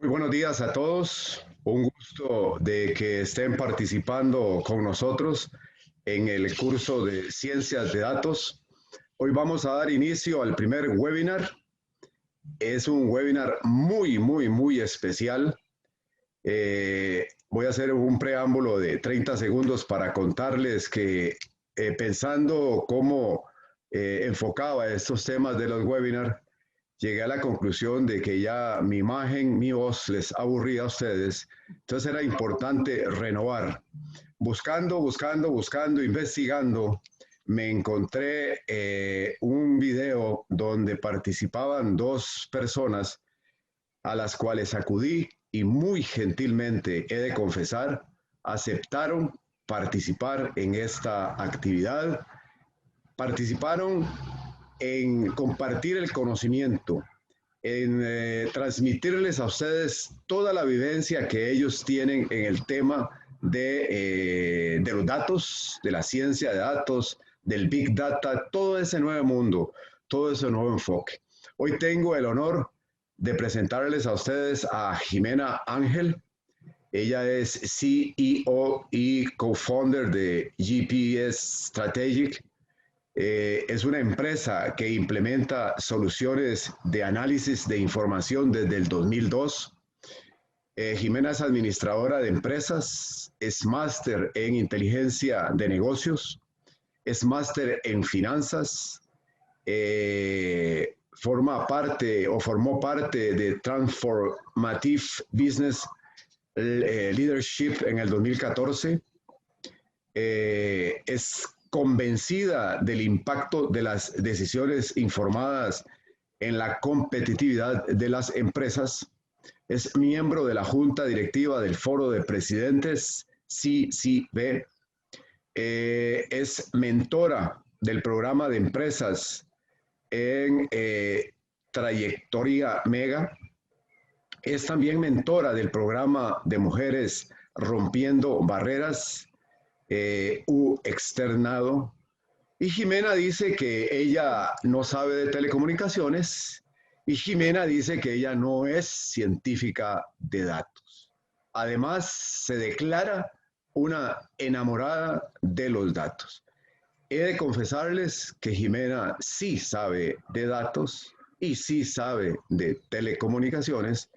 Muy buenos días a todos. Un gusto de que estén participando con nosotros en el curso de Ciencias de Datos. Hoy vamos a dar inicio al primer webinar. Es un webinar muy especial. Voy a hacer un preámbulo de 30 segundos para contarles que pensando cómo enfocaba estos temas de los webinars, llegué a la conclusión de que ya mi imagen, mi voz les aburría a ustedes. Entonces era importante renovar. Buscando, investigando, me encontré un video donde participaban dos personas a las cuales acudí y muy gentilmente, he de confesar, aceptaron participar en esta actividad, participaron en compartir el conocimiento, en transmitirles a ustedes toda la vivencia que ellos tienen en el tema de los datos, de la ciencia de datos, del Big Data, todo ese nuevo mundo, todo ese nuevo enfoque. Hoy tengo el honor de presentarles a ustedes a Jimena Ángel. Ella es CEO y co-founder de GPS Strategic. Es una empresa que implementa soluciones de análisis de información desde el 2002. Jimena es administradora de empresas, es máster en inteligencia de negocios, es máster en finanzas, forma parte o formó parte de Transformative Business Leadership en el 2014. Es convencida del impacto de las decisiones informadas en la competitividad de las empresas. Es miembro de la Junta Directiva del Foro de Presidentes, CCB. Es mentora del programa de empresas en Trayectoria Mega. Es también mentora del programa de mujeres Rompiendo Barreras, U Externado. Y Jimena dice que ella no sabe de telecomunicaciones y Jimena dice que ella no es científica de datos. Además, se declara una enamorada de los datos. He de confesarles que Jimena sí sabe de datos y sí sabe de telecomunicaciones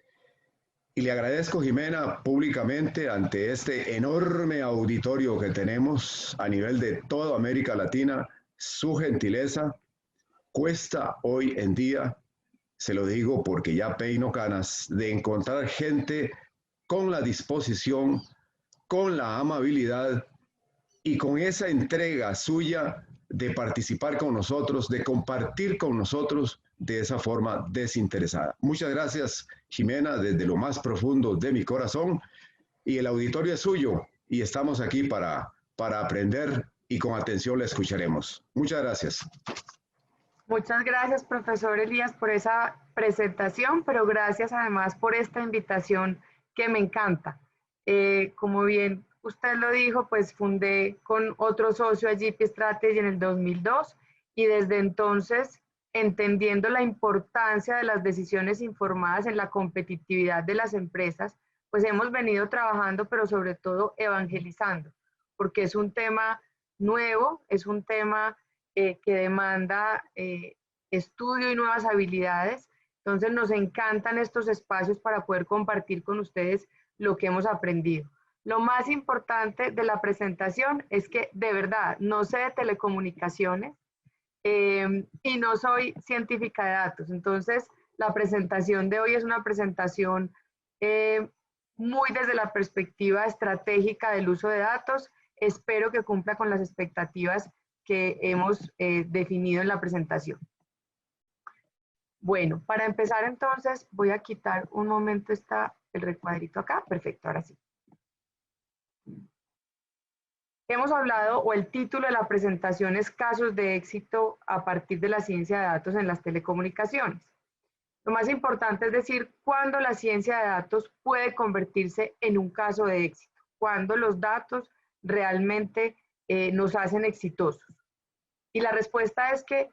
y le agradezco, Jimena, públicamente ante este enorme auditorio que tenemos a nivel de toda América Latina, su gentileza. Cuesta hoy en día, se lo digo porque ya peino canas, de encontrar gente con la disposición, con la amabilidad y con esa entrega suya de participar con nosotros, de compartir con nosotros de esa forma desinteresada. Muchas gracias, Jimena, desde lo más profundo de mi corazón. Y el auditorio es suyo y estamos aquí para aprender y con atención le escucharemos. Muchas gracias. Muchas gracias, profesor Elías, por esa presentación, pero gracias además por esta invitación que me encanta. Como bien usted lo dijo, pues fundé con otro socio a GP Strategy en el 2002 y desde entonces, entendiendo la importancia de las decisiones informadas en la competitividad de las empresas, pues hemos venido trabajando, pero sobre todo evangelizando, porque es un tema nuevo, es un tema que demanda estudio y nuevas habilidades. Entonces nos encantan estos espacios para poder compartir con ustedes lo que hemos aprendido. Lo más importante de la presentación es que de verdad no sé de telecomunicaciones y no soy científica de datos. Entonces la presentación de hoy es una presentación muy desde la perspectiva estratégica del uso de datos. Espero que cumpla con las expectativas que hemos definido en la presentación. Bueno, para empezar entonces voy a quitar un momento el recuadrito acá. Perfecto, ahora sí. Hemos hablado, o el título de la presentación es Casos de éxito a partir de la ciencia de datos en las telecomunicaciones. Lo más importante es decir cuándo la ciencia de datos puede convertirse en un caso de éxito, cuándo los datos realmente nos hacen exitosos. Y la respuesta es que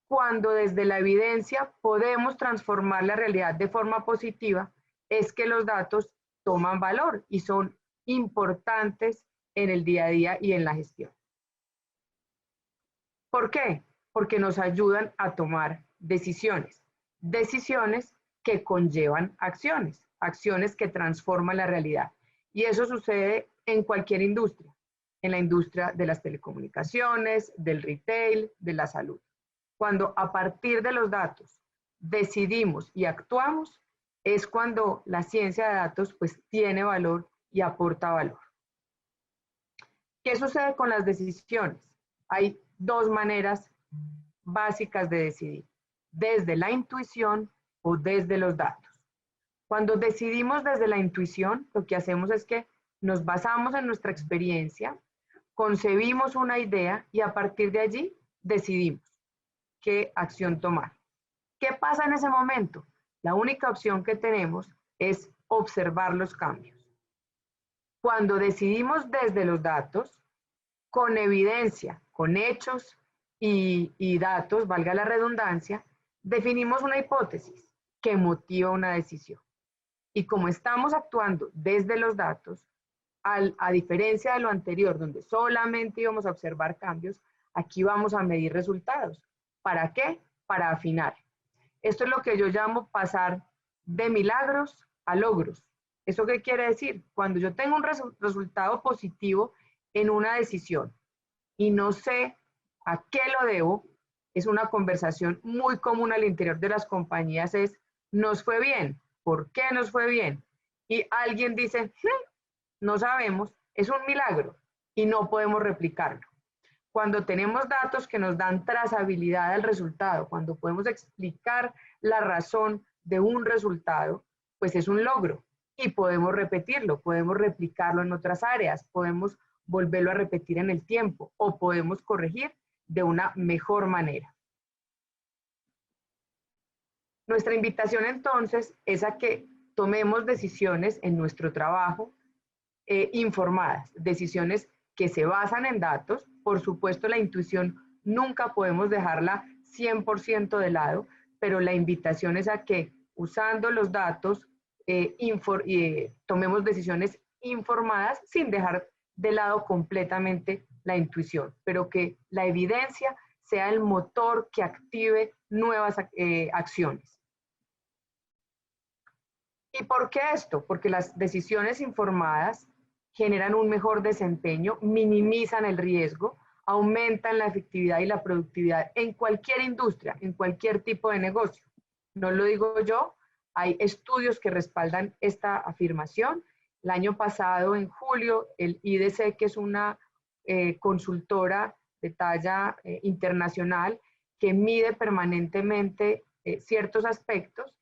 cuando desde la evidencia podemos transformar la realidad de forma positiva, es que los datos toman valor y son importantes en el día a día y en la gestión. ¿Por qué? Porque nos ayudan a tomar decisiones, decisiones que conllevan acciones, acciones que transforman la realidad. Y eso sucede en cualquier industria, en la industria de las telecomunicaciones, del retail, de la salud. Cuando a partir de los datos decidimos y actuamos, es cuando la ciencia de datos pues tiene valor y aporta valor. ¿Qué sucede con las decisiones? Hay dos maneras básicas de decidir, desde la intuición o desde los datos. Cuando decidimos desde la intuición, lo que hacemos es que nos basamos en nuestra experiencia, concebimos una idea y a partir de allí decidimos qué acción tomar. ¿Qué pasa en ese momento? La única opción que tenemos es observar los cambios. Cuando decidimos desde los datos, con evidencia, con hechos y datos, valga la redundancia, definimos una hipótesis que motiva una decisión. Y como estamos actuando desde los datos, a diferencia de lo anterior, donde solamente íbamos a observar cambios, aquí vamos a medir resultados. ¿Para qué? Para afinar. Esto es lo que yo llamo pasar de milagros a logros. ¿Eso qué quiere decir? Cuando yo tengo un resultado positivo en una decisión y no sé a qué lo debo, es una conversación muy común al interior de las compañías, es, nos fue bien, ¿por qué nos fue bien? Y alguien dice, no sabemos, es un milagro y no podemos replicarlo. Cuando tenemos datos que nos dan trazabilidad al resultado, cuando podemos explicar la razón de un resultado, pues es un logro y podemos repetirlo, podemos replicarlo en otras áreas, podemos volverlo a repetir en el tiempo o podemos corregir de una mejor manera. Nuestra invitación entonces es a que tomemos decisiones en nuestro trabajo informadas, decisiones que se basan en datos. Por supuesto, la intuición nunca podemos dejarla 100% de lado, pero la invitación es a que usando los datos tomemos decisiones informadas sin dejar de lado completamente la intuición, pero que la evidencia sea el motor que active nuevas acciones. ¿Y por qué esto? Porque las decisiones informadas generan un mejor desempeño, minimizan el riesgo, aumentan la efectividad y la productividad en cualquier industria, en cualquier tipo de negocio. No lo digo yo, hay estudios que respaldan esta afirmación. El año pasado, en julio, el IDC, que es una consultora de talla internacional que mide permanentemente ciertos aspectos,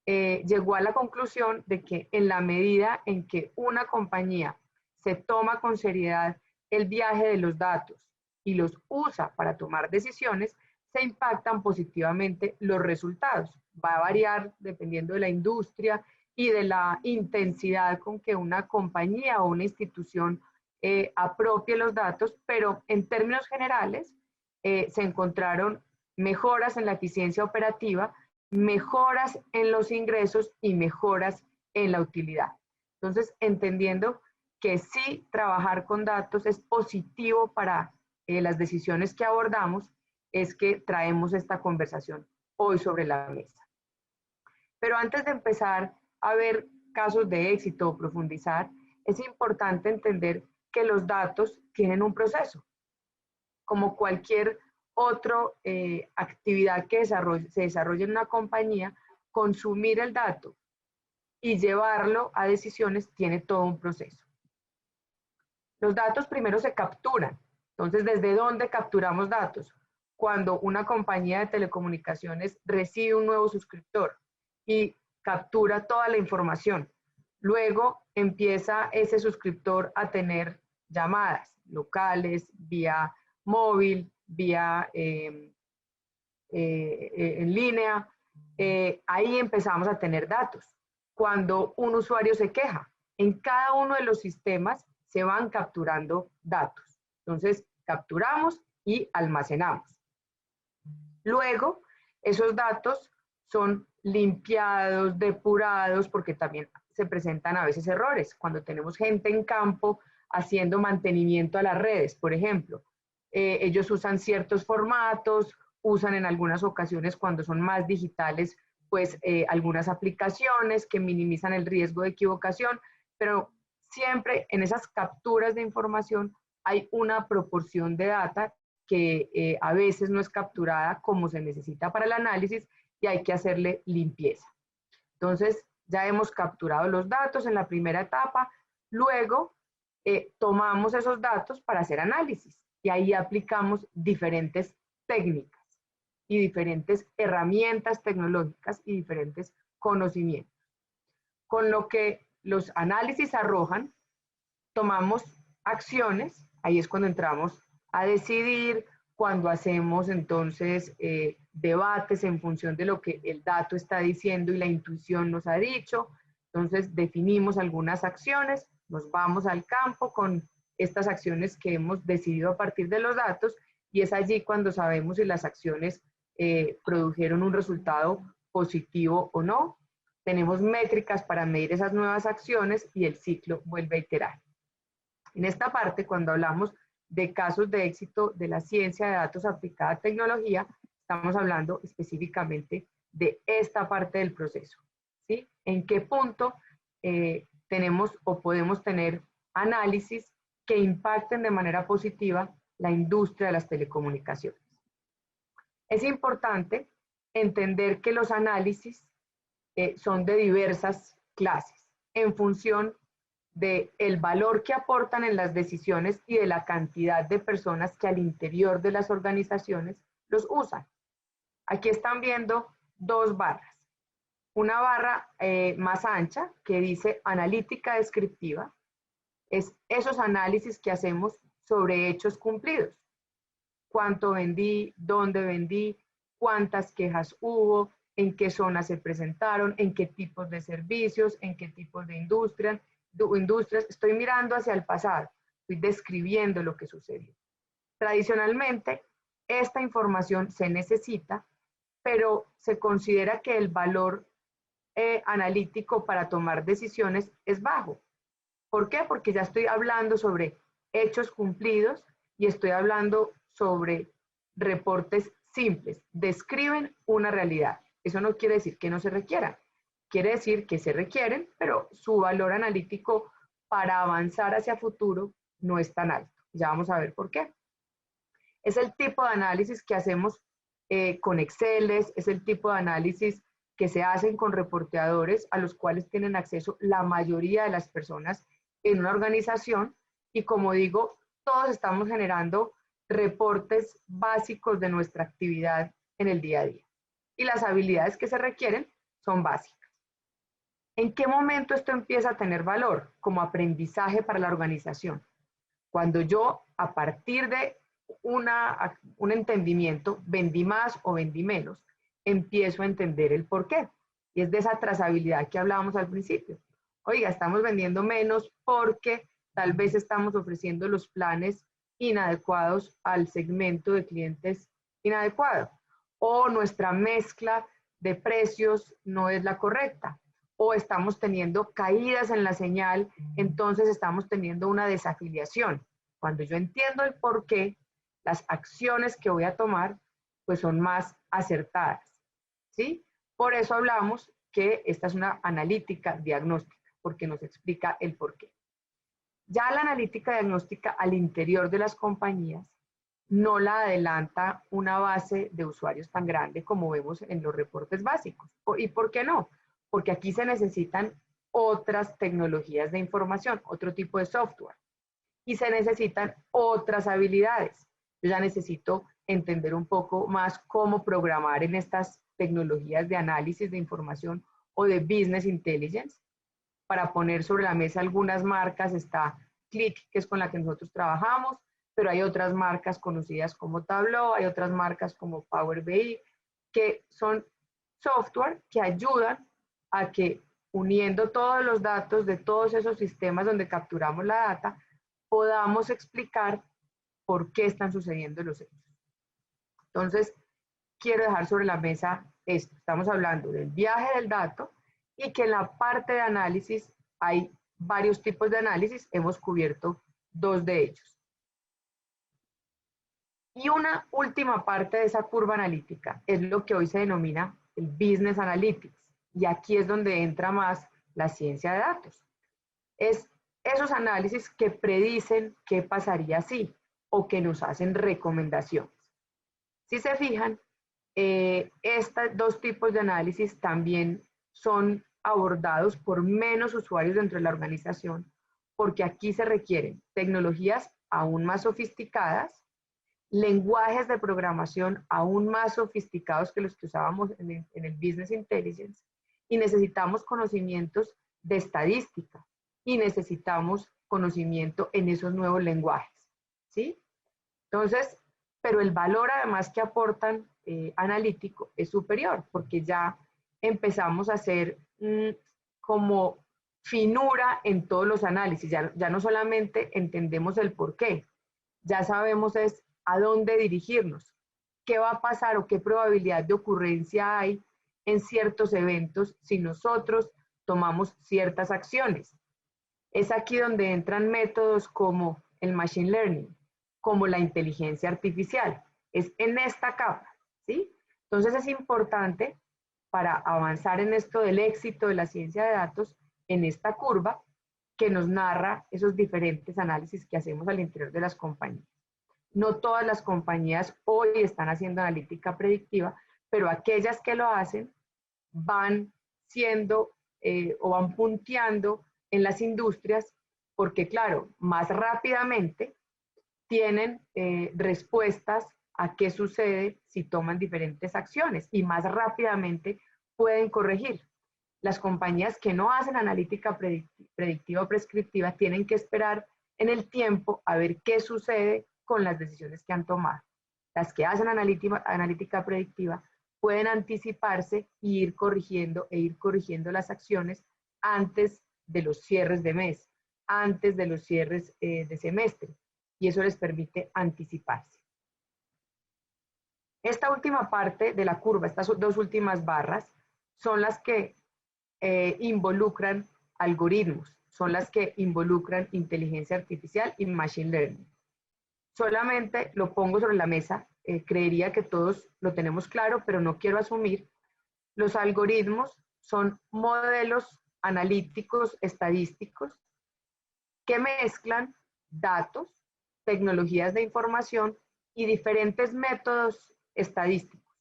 llegó a la conclusión de que en la medida en que una compañía se toma con seriedad el viaje de los datos y los usa para tomar decisiones, se impactan positivamente los resultados. Va a variar dependiendo de la industria y de la intensidad con que una compañía o una institución apropie los datos, pero en términos generales se encontraron mejoras en la eficiencia operativa, mejoras en los ingresos y mejoras en la utilidad. Entonces, entendiendo que sí trabajar con datos es positivo para las decisiones que abordamos, es que traemos esta conversación hoy sobre la mesa. Pero antes de empezar a ver casos de éxito o profundizar, es importante entender que los datos tienen un proceso. Como cualquier otra actividad que se desarrolla en una compañía, consumir el dato y llevarlo a decisiones tiene todo un proceso. Los datos primero se capturan. Entonces, ¿desde dónde capturamos datos? Cuando una compañía de telecomunicaciones recibe un nuevo suscriptor y captura toda la información. Luego empieza ese suscriptor a tener llamadas locales, vía móvil, vía en línea. Ahí empezamos a tener datos. Cuando un usuario se queja, en cada uno de los sistemas se van capturando datos. Entonces, capturamos y almacenamos. Luego, esos datos son limpiados, depurados, porque también se presentan a veces errores. Cuando tenemos gente en campo haciendo mantenimiento a las redes, por ejemplo, ellos usan ciertos formatos, usan en algunas ocasiones cuando son más digitales, pues algunas aplicaciones que minimizan el riesgo de equivocación, pero siempre en esas capturas de información hay una proporción de data que a veces no es capturada como se necesita para el análisis y hay que hacerle limpieza. Entonces, ya hemos capturado los datos en la primera etapa, luego tomamos esos datos para hacer análisis y ahí aplicamos diferentes técnicas y diferentes herramientas tecnológicas y diferentes conocimientos. Con lo que los análisis arrojan, tomamos acciones, ahí es cuando entramos a decidir, cuando hacemos entonces debates en función de lo que el dato está diciendo y la intuición nos ha dicho. Entonces definimos algunas acciones, nos vamos al campo con estas acciones que hemos decidido a partir de los datos y es allí cuando sabemos si las acciones produjeron un resultado positivo o no. Tenemos métricas para medir esas nuevas acciones y el ciclo vuelve a iterar. En esta parte, cuando hablamos de casos de éxito de la ciencia de datos aplicada a tecnología, estamos hablando específicamente de esta parte del proceso, ¿sí? ¿En qué punto tenemos o podemos tener análisis que impacten de manera positiva la industria de las telecomunicaciones? Es importante entender que los análisis son de diversas clases en función del valor que aportan en las decisiones y de la cantidad de personas que al interior de las organizaciones los usan. Aquí están viendo dos barras. Una barra más ancha que dice analítica descriptiva, es esos análisis que hacemos sobre hechos cumplidos. Cuánto vendí, dónde vendí, cuántas quejas hubo, en qué zonas se presentaron, en qué tipos de servicios, en qué tipos de industrias. Estoy mirando hacia el pasado, estoy describiendo lo que sucedió. Tradicionalmente, esta información se necesita, pero se considera que el valor analítico para tomar decisiones es bajo. ¿Por qué? Porque ya estoy hablando sobre hechos cumplidos y estoy hablando sobre reportes simples. Describen una realidad. Eso no quiere decir que no se requieran. Quiere decir que se requieren, pero su valor analítico para avanzar hacia futuro no es tan alto. Ya vamos a ver por qué. Es el tipo de análisis que hacemos con Excel, es el tipo de análisis que se hacen con reporteadores a los cuales tienen acceso la mayoría de las personas en una organización y como digo, todos estamos generando reportes básicos de nuestra actividad en el día a día. Y las habilidades que se requieren son básicas. ¿En qué momento esto empieza a tener valor como aprendizaje para la organización? Cuando yo, a partir de un entendimiento, vendí más o vendí menos, empiezo a entender el por qué. Y es de esa trazabilidad que hablábamos al principio. Oiga, estamos vendiendo menos porque tal vez estamos ofreciendo los planes inadecuados al segmento de clientes inadecuado. O nuestra mezcla de precios no es la correcta. O estamos teniendo caídas en la señal, entonces estamos teniendo una desafiliación. Cuando yo entiendo el por qué, las acciones que voy a tomar, pues son más acertadas, ¿sí? Por eso hablamos que esta es una analítica diagnóstica, porque nos explica el por qué. Ya la analítica diagnóstica al interior de las compañías no la adelanta una base de usuarios tan grande como vemos en los reportes básicos. ¿Y por qué no? Porque aquí se necesitan otras tecnologías de información, otro tipo de software, y se necesitan otras habilidades. Yo ya necesito entender un poco más cómo programar en estas tecnologías de análisis de información o de business intelligence. Para poner sobre la mesa algunas marcas está Click, que es con la que nosotros trabajamos, pero hay otras marcas conocidas como Tableau, hay otras marcas como Power BI, que son software que ayudan a que uniendo todos los datos de todos esos sistemas donde capturamos la data, podamos explicar por qué están sucediendo los hechos. Entonces, quiero dejar sobre la mesa esto, estamos hablando del viaje del dato y que en la parte de análisis hay varios tipos de análisis, hemos cubierto 2 de ellos. Y una última parte de esa curva analítica es lo que hoy se denomina el Business Analytics. Y aquí es donde entra más la ciencia de datos. Es esos análisis que predicen qué pasaría si o que nos hacen recomendaciones. Si se fijan, estos 2 tipos de análisis también son abordados por menos usuarios dentro de la organización, porque aquí se requieren tecnologías aún más sofisticadas, lenguajes de programación aún más sofisticados que los que usábamos en el Business Intelligence, y necesitamos conocimientos de estadística, y necesitamos conocimiento en esos nuevos lenguajes, ¿sí? Entonces, pero el valor además que aportan analítico es superior, porque ya empezamos a hacer como finura en todos los análisis, ya no solamente entendemos el por qué, ya sabemos es a dónde dirigirnos, qué va a pasar o qué probabilidad de ocurrencia hay en ciertos eventos si nosotros tomamos ciertas acciones. Es aquí donde entran métodos como el machine learning, como la inteligencia artificial. Es en esta capa, ¿sí? Entonces es importante para avanzar en esto del éxito de la ciencia de datos, en esta curva que nos narra esos diferentes análisis que hacemos al interior de las compañías. No todas las compañías hoy están haciendo analítica predictiva, pero aquellas que lo hacen van siendo o van punteando en las industrias porque, claro, más rápidamente tienen respuestas a qué sucede si toman diferentes acciones y más rápidamente pueden corregir. Las compañías que no hacen analítica predictiva o prescriptiva tienen que esperar en el tiempo a ver qué sucede con las decisiones que han tomado. Las que hacen analítica predictiva pueden anticiparse e ir corrigiendo las acciones antes de los cierres de mes, antes de los cierres de semestre, y eso les permite anticiparse. Esta última parte de la curva, estas 2 últimas barras, son las que involucran algoritmos, son las que involucran inteligencia artificial y machine learning. Solamente lo pongo sobre la mesa, creería que todos lo tenemos claro, pero no quiero asumir. Los algoritmos son modelos analíticos estadísticos que mezclan datos, tecnologías de información y diferentes métodos estadísticos.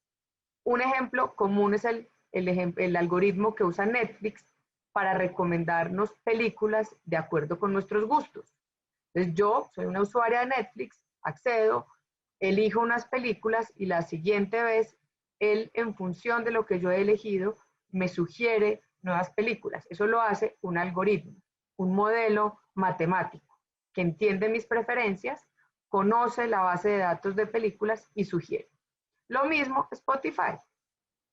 Un ejemplo común es el algoritmo que usa Netflix para recomendarnos películas de acuerdo con nuestros gustos. Entonces yo soy una usuaria de Netflix, accedo, elijo unas películas y la siguiente vez él, en función de lo que yo he elegido, me sugiere nuevas películas. Eso lo hace un algoritmo, un modelo matemático que entiende mis preferencias, conoce la base de datos de películas y sugiere. Lo mismo Spotify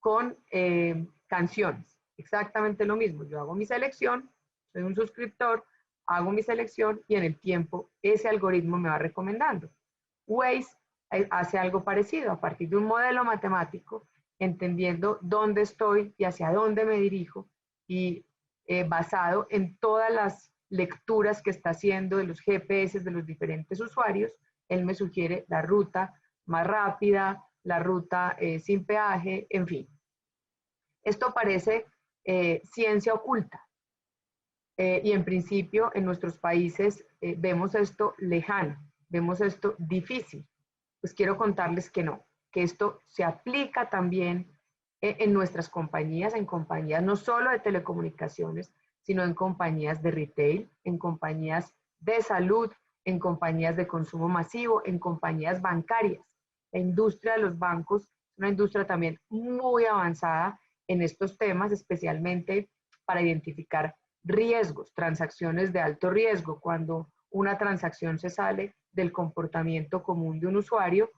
con canciones, exactamente lo mismo. Yo hago mi selección, soy un suscriptor, hago mi selección y en el tiempo ese algoritmo me va recomendando. Waze hace algo parecido a partir de un modelo matemático, entendiendo dónde estoy y hacia dónde me dirijo y basado en todas las lecturas que está haciendo de los GPS de los diferentes usuarios, él me sugiere la ruta más rápida, la ruta sin peaje, en fin. Esto parece ciencia oculta y en principio en nuestros países vemos esto lejano, vemos esto difícil. Pues quiero contarles que no, que esto se aplica también en nuestras compañías, en compañías no solo de telecomunicaciones, sino en compañías de retail, en compañías de salud, en compañías de consumo masivo, en compañías bancarias. La industria de los bancos es una industria también muy avanzada en estos temas, especialmente para identificar riesgos, transacciones de alto riesgo, cuando una transacción se sale del comportamiento común de un usuario,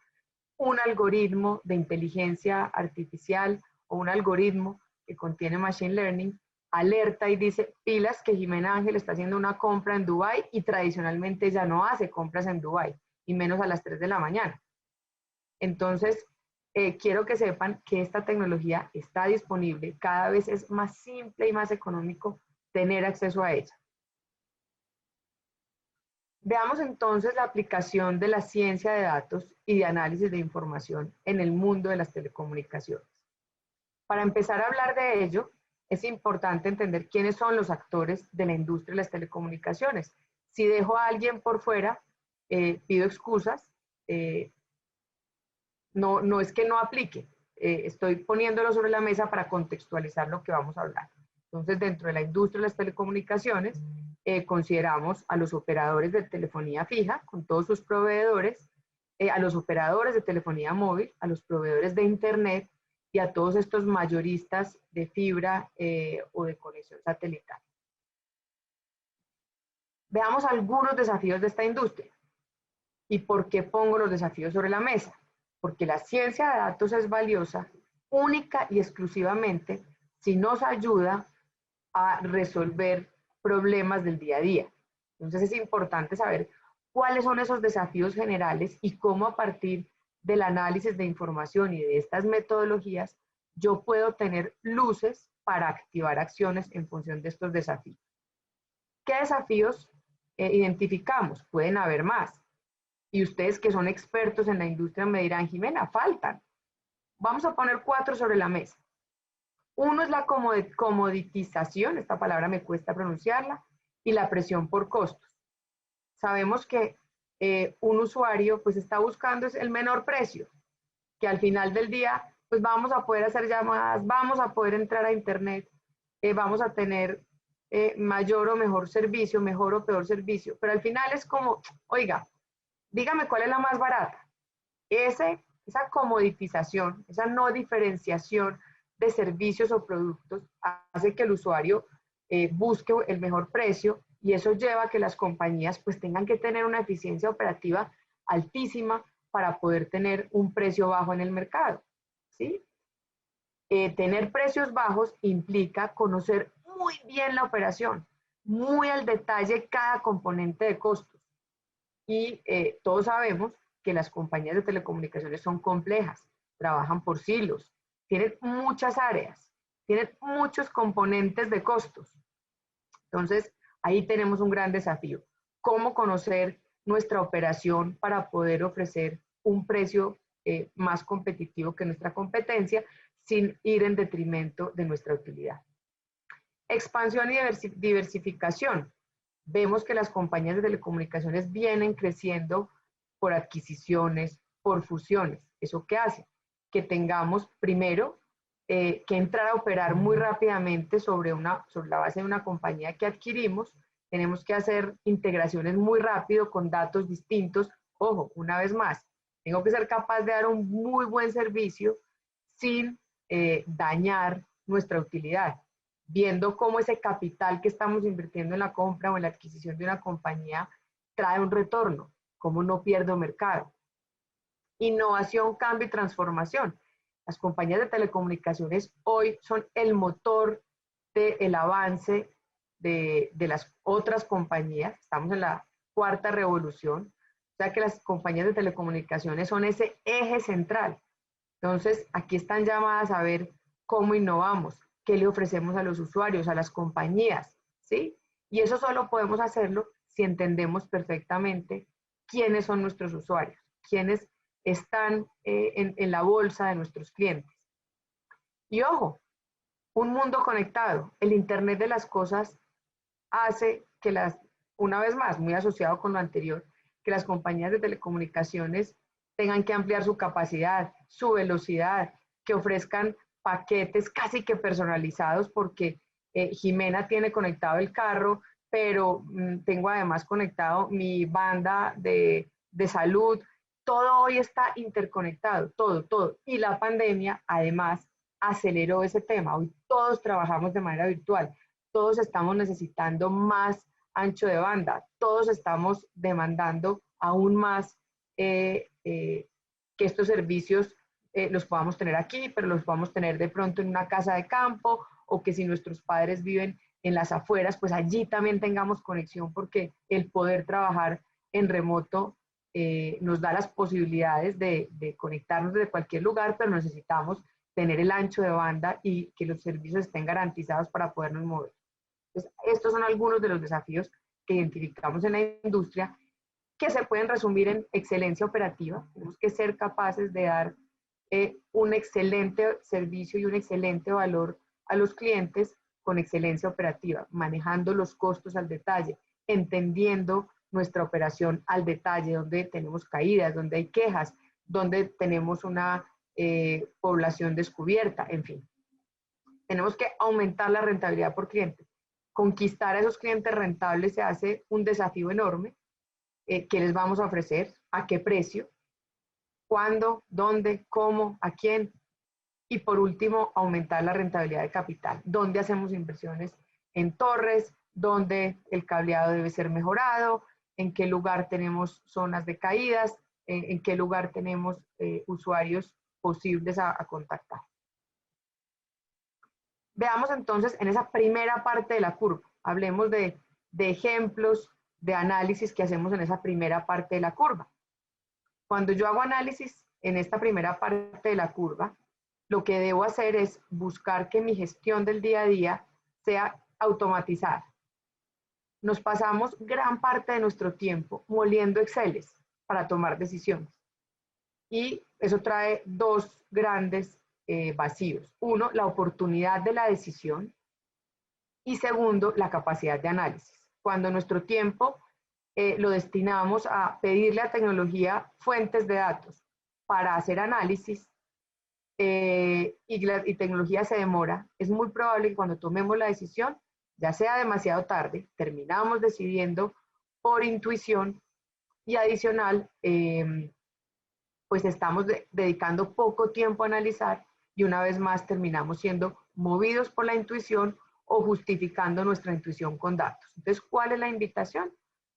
un algoritmo de inteligencia artificial o un algoritmo que contiene machine learning alerta y dice, pilas que Jimena Ángel está haciendo una compra en Dubái y tradicionalmente ella no hace compras en Dubái, y menos a las 3 de la mañana. Entonces, quiero que sepan que esta tecnología está disponible, cada vez es más simple y más económico tener acceso a ella. Veamos entonces la aplicación de la ciencia de datos y de análisis de información en el mundo de las telecomunicaciones. Para empezar a hablar de ello, es importante entender quiénes son los actores de la industria de las telecomunicaciones. Si dejo a alguien por fuera, pido excusas, no es que no aplique, estoy poniéndolo sobre la mesa para contextualizar lo que vamos a hablar. Entonces, dentro de la industria de las telecomunicaciones, consideramos a los operadores de telefonía fija, con todos sus proveedores, a los operadores de telefonía móvil, a los proveedores de internet y a todos estos mayoristas de fibra o de conexión satelital. Veamos algunos desafíos de esta industria. ¿Y por qué pongo los desafíos sobre la mesa? Porque la ciencia de datos es valiosa única y exclusivamente si nos ayuda a resolver problemas del día a día. Entonces es importante saber cuáles son esos desafíos generales y cómo a partir del análisis de información y de estas metodologías yo puedo tener luces para activar acciones en función de estos desafíos. ¿Qué desafíos identificamos? Pueden haber más. Y ustedes que son expertos en la industria me dirán, Jimena, faltan. Vamos a poner 4 sobre la mesa. Uno es la comoditización, esta palabra me cuesta pronunciarla, y la presión por costos. Sabemos que un usuario pues está buscando el menor precio, que al final del día pues vamos a poder hacer llamadas, vamos a poder entrar a internet, vamos a tener mayor o mejor servicio, mejor o peor servicio, pero al final es como, oiga, dígame cuál es la más barata. Esa comoditización, esa no diferenciación de servicios o productos hace que el usuario busque el mejor precio y eso lleva a que las compañías pues tengan que tener una eficiencia operativa altísima para poder tener un precio bajo en el mercado, ¿sí? Tener precios bajos implica conocer muy bien la operación, muy al detalle cada componente de costos. Y todos sabemos que las compañías de telecomunicaciones son complejas, trabajan por silos, tienen muchas áreas, tienen muchos componentes de costos. Entonces, ahí tenemos un gran desafío. ¿Cómo conocer nuestra operación para poder ofrecer un precio más competitivo que nuestra competencia sin ir en detrimento de nuestra utilidad? Expansión y diversificación. Vemos que las compañías de telecomunicaciones vienen creciendo por adquisiciones, por fusiones. ¿Eso qué hace? Que tengamos primero que entrar a operar muy rápidamente sobre la base de una compañía que adquirimos. Tenemos que hacer integraciones muy rápido con datos distintos. Ojo, una vez más, tengo que ser capaz de dar un muy buen servicio sin dañar nuestra utilidad, viendo cómo ese capital que estamos invirtiendo en la compra o en la adquisición de una compañía trae un retorno, cómo no pierdo mercado. Innovación, cambio y transformación. Las compañías de telecomunicaciones hoy son el motor del avance de las otras compañías. Estamos en la cuarta revolución, o sea que las compañías de telecomunicaciones son ese eje central. Entonces, aquí están llamadas a ver cómo innovamos, qué le ofrecemos a los usuarios, a las compañías, ¿sí? Y eso solo podemos hacerlo si entendemos perfectamente quiénes son nuestros usuarios, quiénes están en la bolsa de nuestros clientes. Y ojo, un mundo conectado, el Internet de las cosas hace que una vez más, muy asociado con lo anterior, que las compañías de telecomunicaciones tengan que ampliar su capacidad, su velocidad, que ofrezcan paquetes casi que personalizados porque Jimena tiene conectado el carro, pero tengo además conectado mi banda de salud. Todo hoy está interconectado, todo. Y la pandemia además aceleró ese tema. Hoy todos trabajamos de manera virtual, todos estamos necesitando más ancho de banda, todos estamos demandando aún más que estos servicios los podamos tener aquí, pero los podamos tener de pronto en una casa de campo o que si nuestros padres viven en las afueras, pues allí también tengamos conexión porque el poder trabajar en remoto nos da las posibilidades de conectarnos desde cualquier lugar, pero necesitamos tener el ancho de banda y que los servicios estén garantizados para podernos mover. Entonces, estos son algunos de los desafíos que identificamos en la industria, que se pueden resumir en excelencia operativa. Tenemos que ser capaces de dar un excelente servicio y un excelente valor a los clientes con excelencia operativa, manejando los costos al detalle, entendiendo nuestra operación al detalle, donde tenemos caídas, donde hay quejas, donde tenemos una población descubierta, en fin. Tenemos que aumentar la rentabilidad por cliente. Conquistar a esos clientes rentables se hace un desafío enorme. ¿Qué les vamos a ofrecer? ¿A qué precio? ¿Cuándo? ¿Dónde? ¿Cómo? ¿A quién? Y por último, aumentar la rentabilidad de capital. ¿Dónde hacemos inversiones en torres? ¿Dónde el cableado debe ser mejorado? ¿En qué lugar tenemos zonas de caídas? ¿En qué lugar tenemos usuarios posibles a contactar? Veamos entonces en esa primera parte de la curva. Hablemos de ejemplos de análisis que hacemos en esa primera parte de la curva. Cuando yo hago análisis en esta primera parte de la curva, lo que debo hacer es buscar que mi gestión del día a día sea automatizada. Nos pasamos gran parte de nuestro tiempo moliendo Exceles para tomar decisiones. Y eso trae dos grandes vacíos. Uno, la oportunidad de la decisión. Y segundo, la capacidad de análisis. Cuando nuestro tiempo lo destinamos a pedirle a tecnología fuentes de datos para hacer análisis y tecnología se demora, es muy probable que cuando tomemos la decisión ya sea demasiado tarde, terminamos decidiendo por intuición y adicional, pues estamos dedicando poco tiempo a analizar y una vez más terminamos siendo movidos por la intuición o justificando nuestra intuición con datos. Entonces, ¿cuál es la invitación?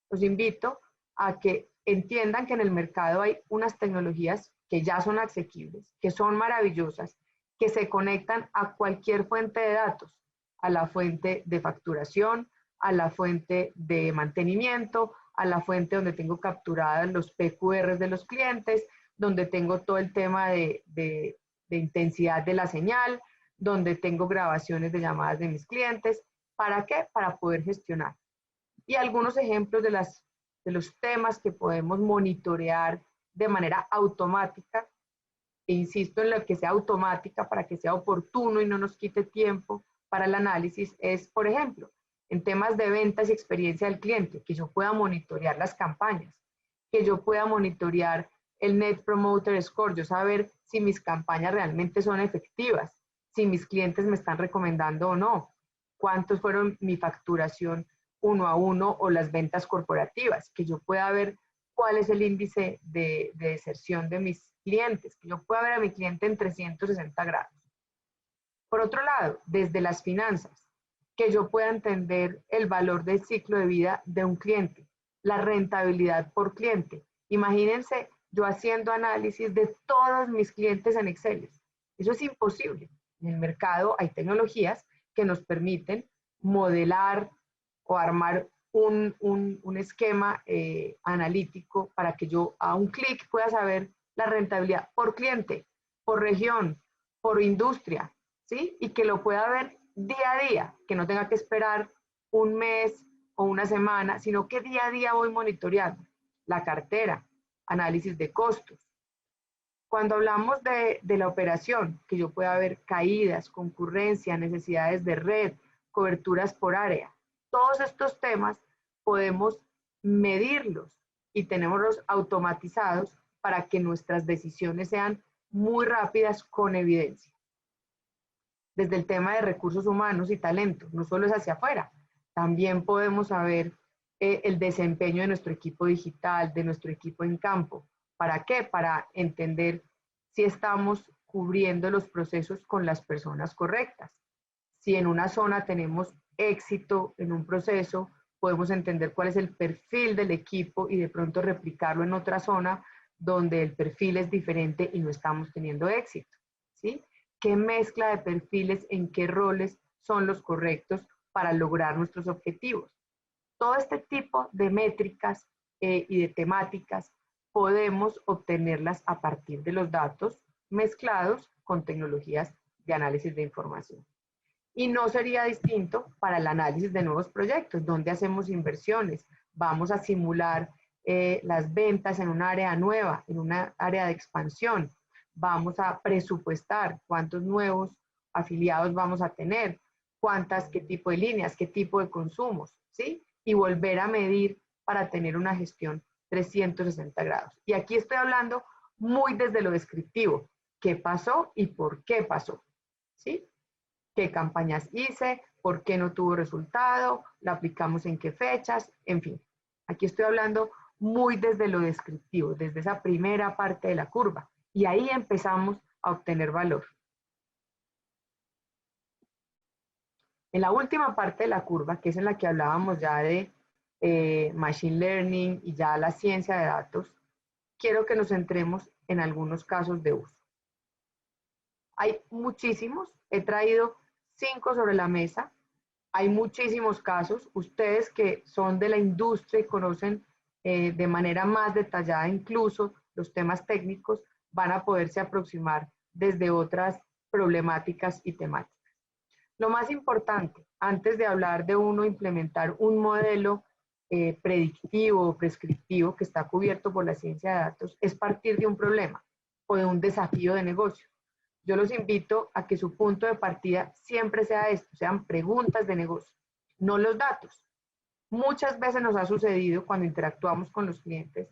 Los invito a que entiendan que en el mercado hay unas tecnologías que ya son asequibles, que son maravillosas, que se conectan a cualquier fuente de datos, a la fuente de facturación, a la fuente de mantenimiento, a la fuente donde tengo capturadas los PQRs de los clientes, donde tengo todo el tema de intensidad de la señal, donde tengo grabaciones de llamadas de mis clientes. ¿Para qué? Para poder gestionar. Y algunos ejemplos de los temas que podemos monitorear de manera automática, e insisto en lo que sea automática para que sea oportuno y no nos quite tiempo para el análisis, es, por ejemplo, en temas de ventas y experiencia del cliente, que yo pueda monitorear las campañas, que yo pueda monitorear el Net Promoter Score, yo saber si mis campañas realmente son efectivas, si mis clientes me están recomendando o no, cuántos fueron mi facturación 1 a 1 o las ventas corporativas, que yo pueda ver cuál es el índice de deserción de mis clientes, que yo pueda ver a mi cliente en 360 grados. Por otro lado, desde las finanzas, que yo pueda entender el valor del ciclo de vida de un cliente, la rentabilidad por cliente. Imagínense yo haciendo análisis de todos mis clientes en Excel. Eso es imposible. En el mercado hay tecnologías que nos permiten modelar o armar un esquema analítico para que yo a un clic pueda saber la rentabilidad por cliente, por región, por industria, ¿sí? Y que lo pueda ver día a día, que no tenga que esperar un mes o una semana, sino que día a día voy monitoreando la cartera, análisis de costos. Cuando hablamos de la operación, que yo pueda ver caídas, concurrencia, necesidades de red, coberturas por área, todos estos temas podemos medirlos y tenerlos automatizados para que nuestras decisiones sean muy rápidas con evidencia. Desde el tema de recursos humanos y talento, no solo es hacia afuera, también podemos saber el desempeño de nuestro equipo digital, de nuestro equipo en campo. ¿Para qué? Para entender si estamos cubriendo los procesos con las personas correctas. Si en una zona tenemos éxito en un proceso, podemos entender cuál es el perfil del equipo y de pronto replicarlo en otra zona donde el perfil es diferente y no estamos teniendo éxito, ¿sí? ¿Qué mezcla de perfiles, en qué roles son los correctos para lograr nuestros objetivos? Todo este tipo de métricas y de temáticas podemos obtenerlas a partir de los datos mezclados con tecnologías de análisis de información. Y no sería distinto para el análisis de nuevos proyectos, donde hacemos inversiones. Vamos a simular las ventas en un área nueva, en una área de expansión. Vamos a presupuestar cuántos nuevos afiliados vamos a tener, qué tipo de líneas, qué tipo de consumos, ¿sí? Y volver a medir para tener una gestión 360 grados. Y aquí estoy hablando muy desde lo descriptivo. ¿Qué pasó y por qué pasó? ¿Sí? ¿Qué campañas hice? ¿Por qué no tuvo resultado? ¿La aplicamos en qué fechas? En fin, aquí estoy hablando muy desde lo descriptivo, desde esa primera parte de la curva. Y ahí empezamos a obtener valor. En la última parte de la curva, que es en la que hablábamos ya de Machine Learning y ya la ciencia de datos, quiero que nos centremos en algunos casos de uso. Hay muchísimos, he traído 5 sobre la mesa, hay muchísimos casos, ustedes que son de la industria y conocen de manera más detallada incluso los temas técnicos, van a poderse aproximar desde otras problemáticas y temáticas. Lo más importante, antes de hablar de uno implementar un modelo predictivo o prescriptivo que está cubierto por la ciencia de datos, es partir de un problema o de un desafío de negocio. Yo los invito a que su punto de partida siempre sea esto, sean preguntas de negocio, no los datos. Muchas veces nos ha sucedido cuando interactuamos con los clientes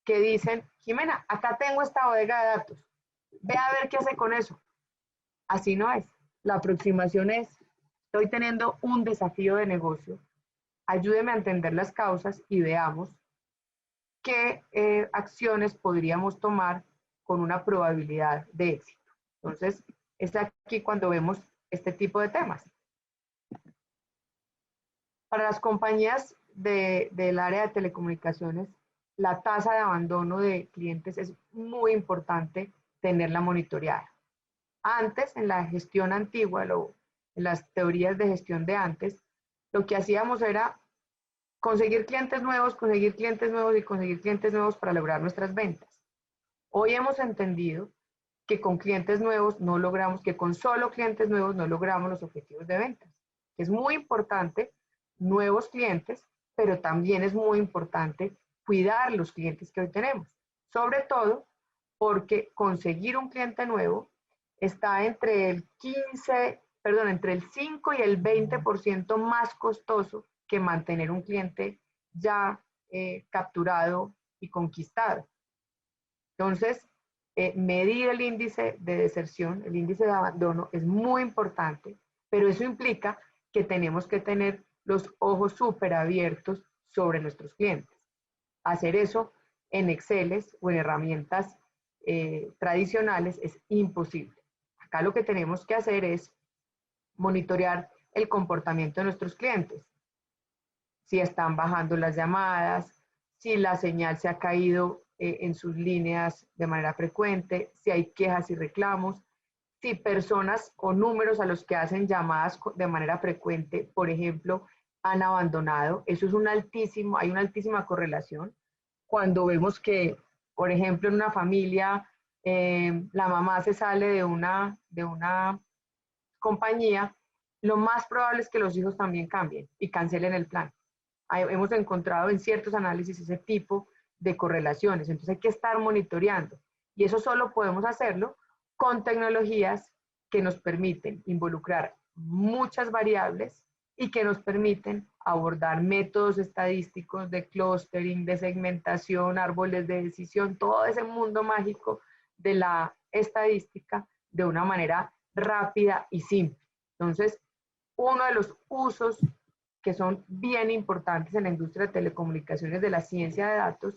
que dicen, Jimena, acá tengo esta bodega de datos, ve a ver qué hace con eso. Así no es. La aproximación es, estoy teniendo un desafío de negocio, ayúdeme a entender las causas y veamos qué acciones podríamos tomar con una probabilidad de éxito. Entonces, es aquí cuando vemos este tipo de temas. Para las compañías del área de telecomunicaciones, la tasa de abandono de clientes es muy importante tenerla monitoreada. Antes, en la gestión antigua, en las teorías de gestión de antes, lo que hacíamos era conseguir clientes nuevos y conseguir clientes nuevos para lograr nuestras ventas. Hoy hemos entendido que con clientes nuevos no logramos, que con solo clientes nuevos no logramos los objetivos de ventas. Es muy importante nuevos clientes, pero también es muy importante cuidar los clientes que hoy tenemos. Sobre todo porque conseguir un cliente nuevo está entre el 5 y el 20% más costoso que mantener un cliente ya capturado y conquistado. Entonces, medir el índice de deserción, el índice de abandono es muy importante, pero eso implica que tenemos que tener los ojos súper abiertos sobre nuestros clientes. Hacer eso en Excel o en herramientas tradicionales es imposible. Acá lo que tenemos que hacer es monitorear el comportamiento de nuestros clientes. Si están bajando las llamadas, si la señal se ha caído en sus líneas de manera frecuente, si hay quejas y reclamos, si personas o números a los que hacen llamadas de manera frecuente, por ejemplo, han abandonado. Eso es hay una altísima correlación. Cuando vemos que, por ejemplo, en una familia, la mamá se sale de una compañía, lo más probable es que los hijos también cambien y cancelen el plan. Hemos encontrado en ciertos análisis ese tipo de correlaciones, entonces hay que estar monitoreando y eso solo podemos hacerlo con tecnologías que nos permiten involucrar muchas variables y que nos permiten abordar métodos estadísticos de clustering, de segmentación, árboles de decisión, todo ese mundo mágico de la estadística de una manera rápida y simple. Entonces, uno de los usos que son bien importantes en la industria de telecomunicaciones de la ciencia de datos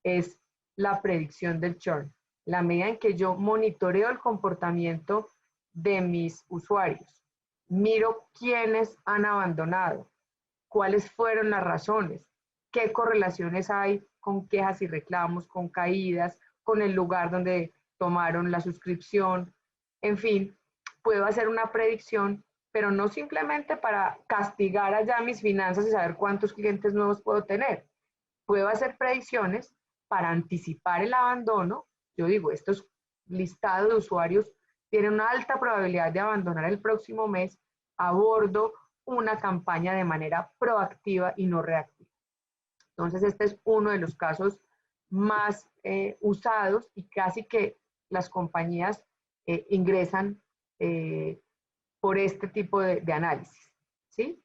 es la predicción del churn. La medida en que yo monitoreo el comportamiento de mis usuarios, miro quiénes han abandonado, cuáles fueron las razones, qué correlaciones hay con quejas y reclamos, con caídas, con el lugar donde tomaron la suscripción, en fin, puedo hacer una predicción, pero no simplemente para castigar allá mis finanzas y saber cuántos clientes nuevos puedo tener. Puedo hacer predicciones para anticipar el abandono, yo digo, estos listados de usuarios tienen una alta probabilidad de abandonar el próximo mes, abordo una campaña de manera proactiva y no reactiva. Entonces, este es uno de los casos más usados y casi que las compañías ingresan por este tipo de análisis, ¿sí?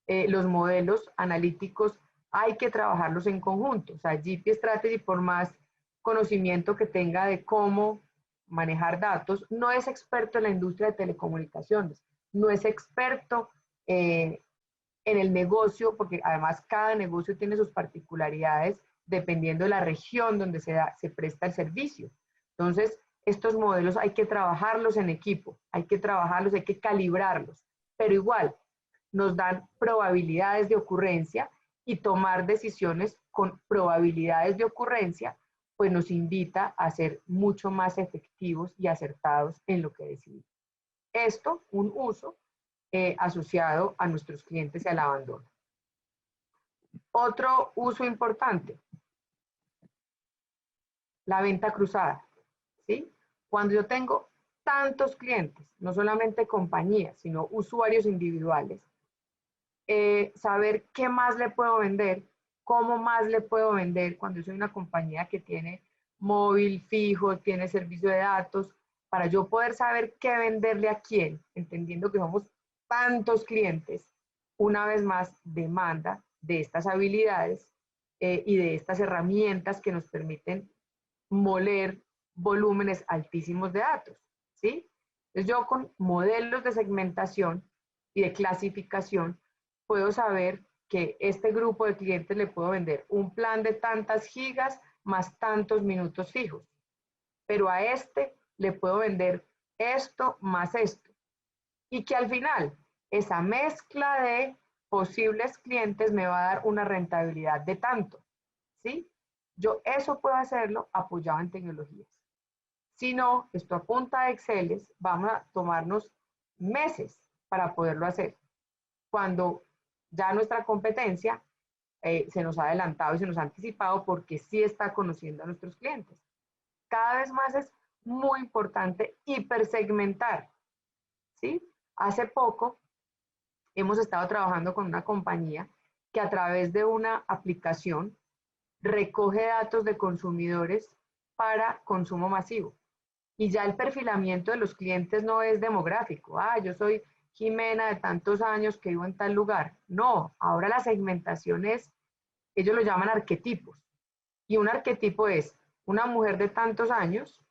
Los modelos analíticos hay que trabajarlos en conjunto. O sea, GP Strategy, por más conocimiento que tenga de cómo manejar datos, no es experto en la industria de telecomunicaciones, no es experto en el negocio, porque además cada negocio tiene sus particularidades dependiendo de la región donde se presta el servicio. Entonces, estos modelos hay que trabajarlos en equipo, hay que trabajarlos, hay que calibrarlos, pero igual nos dan probabilidades de ocurrencia y tomar decisiones con probabilidades de ocurrencia, pues nos invita a ser mucho más efectivos y acertados en lo que decidimos. Esto, un uso asociado a nuestros clientes y al abandono. Otro uso importante, la venta cruzada, ¿sí? Cuando yo tengo tantos clientes, no solamente compañías, sino usuarios individuales, saber qué más le puedo vender, cómo más le puedo vender cuando yo soy una compañía que tiene móvil fijo, tiene servicio de datos, para yo poder saber qué venderle a quién, entendiendo que somos tantos clientes, una vez más demanda de estas habilidades y de estas herramientas que nos permiten moler volúmenes altísimos de datos, ¿sí? Entonces yo con modelos de segmentación y de clasificación puedo saber que este grupo de clientes le puedo vender un plan de tantas gigas más tantos minutos fijos, pero a este le puedo vender esto más esto, y que al final esa mezcla de posibles clientes me va a dar una rentabilidad de tanto, ¿sí? Yo eso puedo hacerlo apoyado en tecnologías. Si no, esto a punta de Excel, vamos a tomarnos meses para poderlo hacer. Cuando ya nuestra competencia se nos ha adelantado y se nos ha anticipado porque sí está conociendo a nuestros clientes. Cada vez más es muy importante hipersegmentar, ¿sí? Hace poco hemos estado trabajando con una compañía que a través de una aplicación recoge datos de consumidores para consumo masivo. Y ya el perfilamiento de los clientes no es demográfico. Ah, yo soy Jimena de tantos años que vivo en tal lugar. No, ahora la segmentación es, ellos lo llaman arquetipos. Y un arquetipo es una mujer de tantos años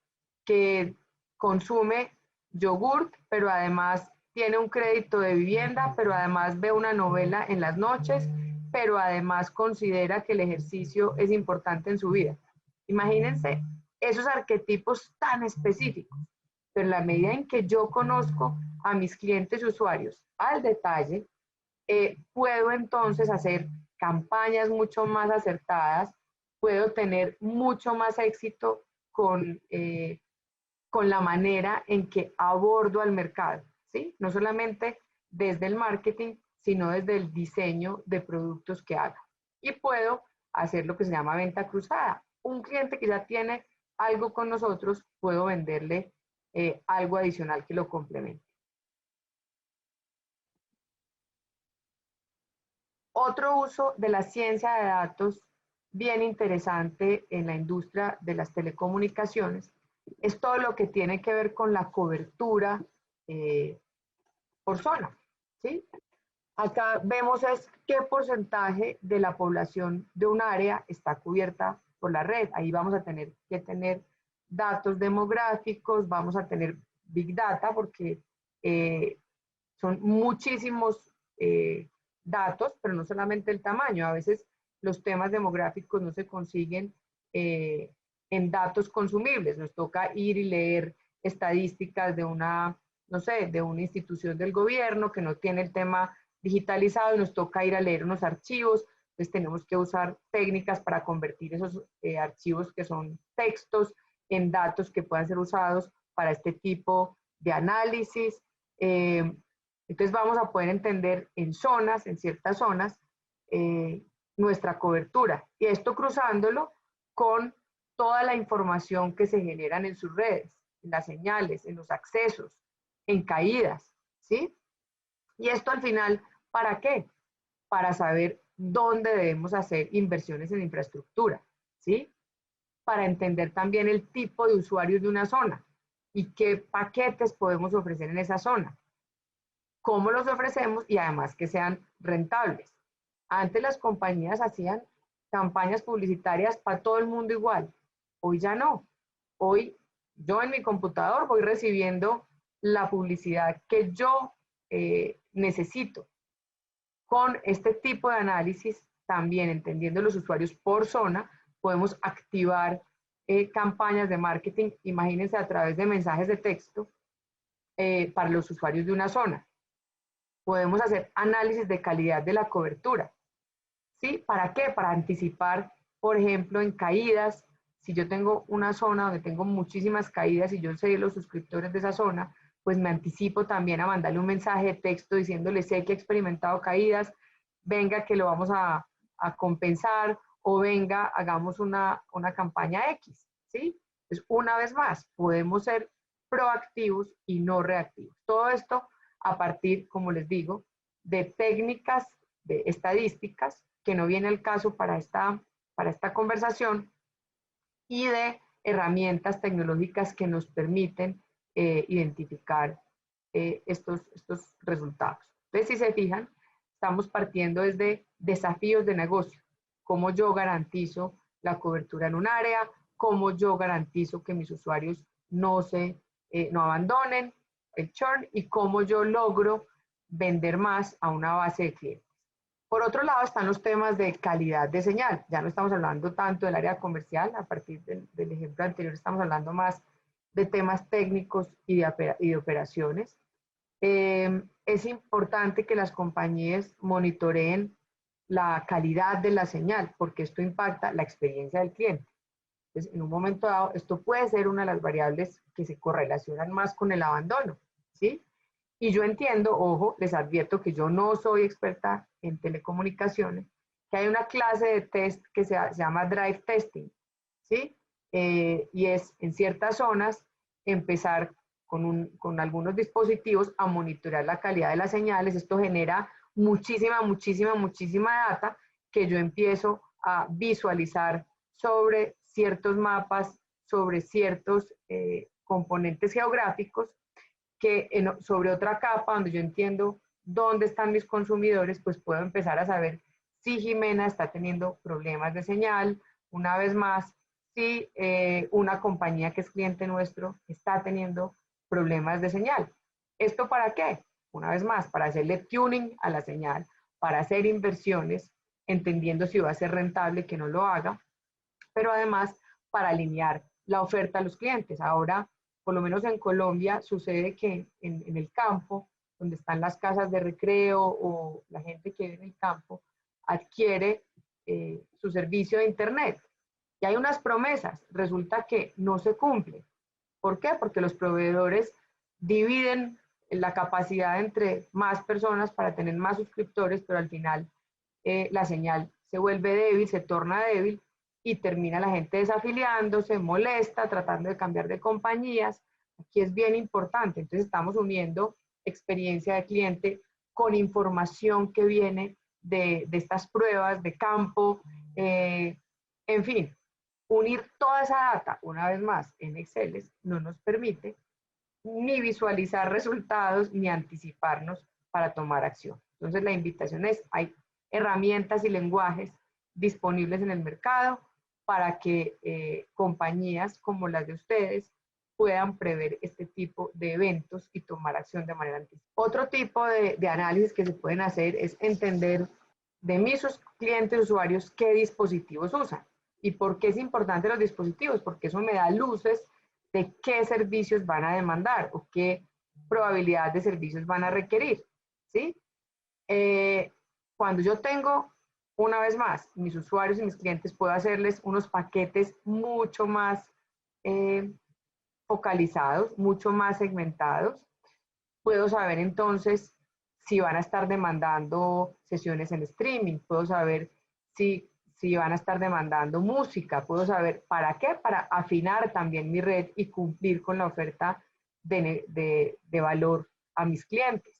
que consume yogurt, pero además tiene un crédito de vivienda, pero además ve una novela en las noches, pero además considera que el ejercicio es importante en su vida. Imagínense esos arquetipos tan específicos, pero en la medida en que yo conozco a mis clientes y usuarios al detalle, puedo entonces hacer campañas mucho más acertadas, puedo tener mucho más éxito con la manera en que abordo al mercado, ¿sí? No solamente desde el marketing, sino desde el diseño de productos que haga. Y puedo hacer lo que se llama venta cruzada. Un cliente que ya tiene algo con nosotros, puedo venderle algo adicional que lo complemente. Otro uso de la ciencia de datos bien interesante en la industria de las telecomunicaciones es todo lo que tiene que ver con la cobertura por zona, ¿sí? Acá vemos es qué porcentaje de la población de un área está cubierta por la red. Ahí vamos a tener que tener datos demográficos, vamos a tener Big Data porque son muchísimos datos, pero no solamente el tamaño. A veces los temas demográficos no se consiguen en datos consumibles. Nos toca ir y leer estadísticas de una, no sé, de una institución del gobierno que no tiene el tema digitalizado y nos toca ir a leer unos archivos. Entonces tenemos que usar técnicas para convertir esos archivos que son textos en datos que puedan ser usados para este tipo de análisis. Entonces vamos a poder entender en zonas, en ciertas zonas, nuestra cobertura. Y esto cruzándolo con toda la información que se generan en sus redes, en las señales, en los accesos, en caídas, ¿sí? Y esto al final, ¿para qué? Para saber dónde debemos hacer inversiones en infraestructura, ¿sí? Para entender también el tipo de usuarios de una zona y qué paquetes podemos ofrecer en esa zona, cómo los ofrecemos y además que sean rentables. Antes las compañías hacían campañas publicitarias para todo el mundo igual, hoy ya no. Hoy yo en mi computador voy recibiendo la publicidad que yo necesito. Con este tipo de análisis, también entendiendo los usuarios por zona, podemos activar campañas de marketing, imagínense a través de mensajes de texto para los usuarios de una zona. Podemos hacer análisis de calidad de la cobertura. ¿Sí? ¿Para qué? Para anticipar, por ejemplo, en caídas. Si yo tengo una zona donde tengo muchísimas caídas y yo sé los suscriptores de esa zona, pues me anticipo también a mandarle un mensaje de texto diciéndole sé que he experimentado caídas, venga que lo vamos a compensar o venga, hagamos una campaña X, ¿sí? Entonces, una vez más, podemos ser proactivos y no reactivos. Todo esto a partir, como les digo, de técnicas, de estadísticas, que no viene el caso para esta conversación, y de herramientas tecnológicas que nos permiten identificar estos resultados. Entonces, si se fijan, estamos partiendo desde desafíos de negocio, cómo yo garantizo la cobertura en un área, cómo yo garantizo que mis usuarios no abandonen el churn y cómo yo logro vender más a una base de clientes. Por otro lado están los temas de calidad de señal. Ya no estamos hablando tanto del área comercial, a partir del ejemplo anterior estamos hablando más de temas técnicos y de operaciones. Es importante que las compañías monitoreen la calidad de la señal, porque esto impacta la experiencia del cliente. Entonces, en un momento dado, esto puede ser una de las variables que se correlacionan más con el abandono, ¿sí? Y yo entiendo, ojo, les advierto que yo no soy experta en telecomunicaciones, que hay una clase de test que se llama drive testing, ¿sí? Y es en ciertas zonas empezar con algunos dispositivos a monitorear la calidad de las señales. Esto genera muchísima data que yo empiezo a visualizar sobre ciertos mapas, sobre ciertos componentes geográficos que sobre otra capa donde yo entiendo dónde están mis consumidores, pues puedo empezar a saber si Jimena está teniendo problemas de señal, una vez más, si una compañía que es cliente nuestro está teniendo problemas de señal. ¿Esto para qué? Una vez más, para hacerle tuning a la señal, para hacer inversiones, entendiendo si va a ser rentable que no lo haga, pero además para alinear la oferta a los clientes. Ahora, por lo menos en Colombia, sucede que en el campo, donde están las casas de recreo o la gente que vive en el campo, adquiere su servicio de Internet. Y hay unas promesas, resulta que no se cumplen. ¿Por qué? Porque los proveedores dividen la capacidad entre más personas para tener más suscriptores, pero al final la señal se vuelve débil, se torna débil y termina la gente desafiliándose, molesta, tratando de cambiar de compañías. Aquí es bien importante. Entonces estamos uniendo experiencia de cliente con información que viene de estas pruebas de campo. En fin, unir toda esa data, una vez más, en Excel no nos permite ni visualizar resultados ni anticiparnos para tomar acción. Entonces la invitación es, hay herramientas y lenguajes disponibles en el mercado para que compañías como las de ustedes puedan prever este tipo de eventos y tomar acción de manera anticipada. Otro tipo de análisis que se pueden hacer es entender de mis clientes usuarios qué dispositivos usan. ¿Y por qué es importante los dispositivos? Porque eso me da luces de qué servicios van a demandar o qué probabilidad de servicios van a requerir, ¿sí? Cuando yo tengo, una vez más, mis usuarios y mis clientes, puedo hacerles unos paquetes mucho más focalizados, mucho más segmentados. Puedo saber entonces si van a estar demandando sesiones en streaming, puedo saber si si van a estar demandando música, puedo saber para qué, para afinar también mi red y cumplir con la oferta de valor a mis clientes.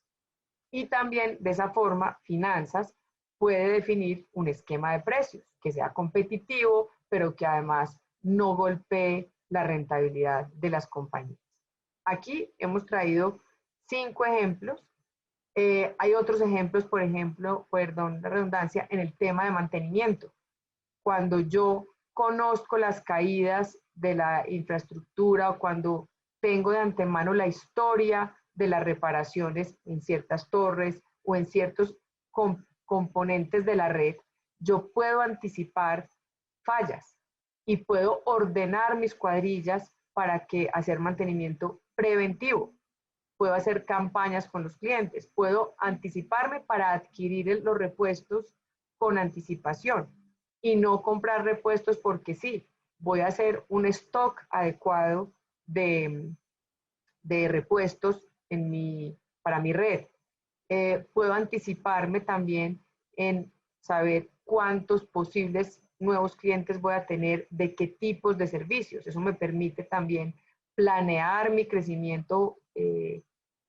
Y también de esa forma, finanzas puede definir un esquema de precios que sea competitivo, pero que además no golpee la rentabilidad de las compañías. Aquí hemos traído 5 ejemplos. Hay otros ejemplos, por ejemplo, perdón la redundancia, en el tema de mantenimiento. Cuando yo conozco las caídas de la infraestructura o cuando tengo de antemano la historia de las reparaciones en ciertas torres o en ciertos componentes de la red, yo puedo anticipar fallas y puedo ordenar mis cuadrillas para que hacer mantenimiento preventivo. Puedo hacer campañas con los clientes, puedo anticiparme para adquirir los repuestos con anticipación y no comprar repuestos porque sí, voy a hacer un stock adecuado de repuestos para mi red. Puedo anticiparme también en saber cuántos posibles nuevos clientes voy a tener, de qué tipos de servicios. Eso me permite también planear mi crecimiento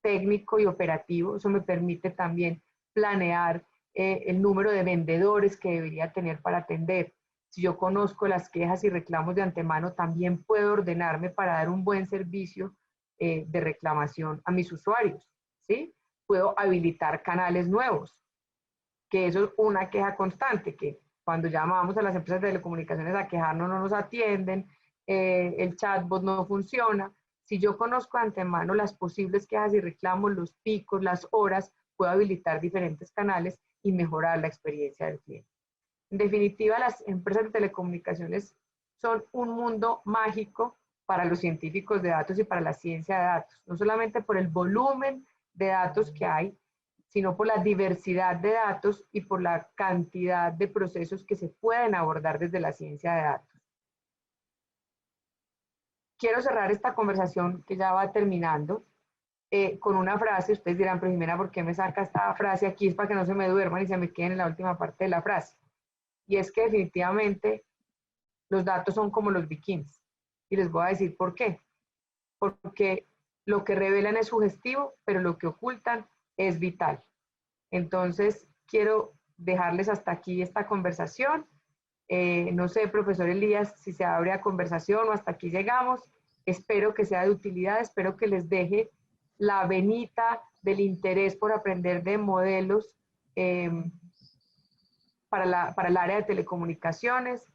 técnico y operativo. Eso me permite también planear el número de vendedores que debería tener para atender. Si yo conozco las quejas y reclamos de antemano, también puedo ordenarme para dar un buen servicio de reclamación a mis usuarios, ¿sí? Puedo habilitar canales nuevos, que eso es una queja constante, que cuando llamamos a las empresas de telecomunicaciones a quejarnos no nos atienden, el chatbot no funciona. Si yo conozco de antemano las posibles quejas y reclamos, los picos, las horas, puedo habilitar diferentes canales y mejorar la experiencia del cliente. En definitiva, las empresas de telecomunicaciones son un mundo mágico para los científicos de datos y para la ciencia de datos, no solamente por el volumen de datos que hay, sino por la diversidad de datos y por la cantidad de procesos que se pueden abordar desde la ciencia de datos. Quiero cerrar esta conversación que ya va terminando con una frase. Ustedes dirán, pero Jimena, ¿por qué me saca esta frase aquí? Es para que no se me duerman y se me queden en la última parte de la frase. Y es que definitivamente los datos son como los vikings. Y les voy a decir por qué. Porque lo que revelan es sugestivo, pero lo que ocultan es vital. Entonces, quiero dejarles hasta aquí esta conversación. No sé, profesor Elías, si se abre a conversación o hasta aquí llegamos. Espero que sea de utilidad, espero que les deje la venita del interés por aprender de modelos para el área de telecomunicaciones.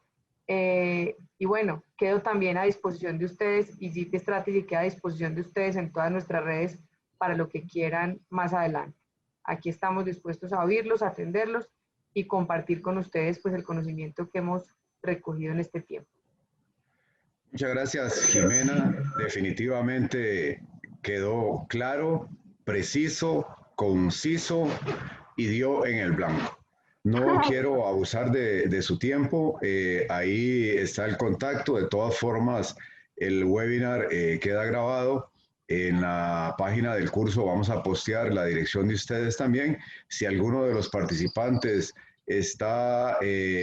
Y bueno, quedo también a disposición de ustedes y GT Strategy queda a disposición de ustedes en todas nuestras redes para lo que quieran más adelante. Aquí estamos dispuestos a oírlos, a atenderlos y compartir con ustedes pues el conocimiento que hemos recogido en este tiempo. Muchas gracias, Jimena. Definitivamente quedó claro, preciso, conciso y dio en el blanco. No quiero abusar de su tiempo. Ahí está el contacto. De todas formas, el webinar queda grabado. En la página del curso vamos a postear la dirección de ustedes también. Si alguno de los participantes está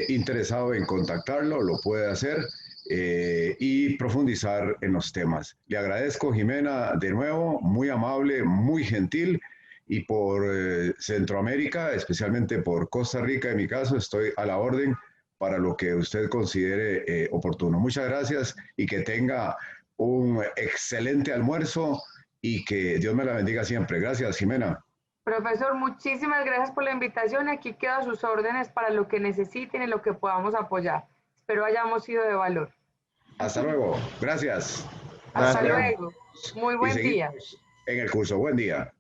interesado en contactarlo, lo puede hacer y profundizar en los temas. Le agradezco, Jimena, de nuevo, muy amable, muy gentil. Y por Centroamérica, especialmente por Costa Rica, en mi caso, estoy a la orden para lo que usted considere oportuno. Muchas gracias y que tenga un excelente almuerzo y que Dios me la bendiga siempre. Gracias, Jimena. Profesor, muchísimas gracias por la invitación. Aquí quedo a sus órdenes para lo que necesiten y lo que podamos apoyar. Espero hayamos sido de valor. Hasta luego. Gracias. Hasta luego. Muy buen día. En el curso. Buen día.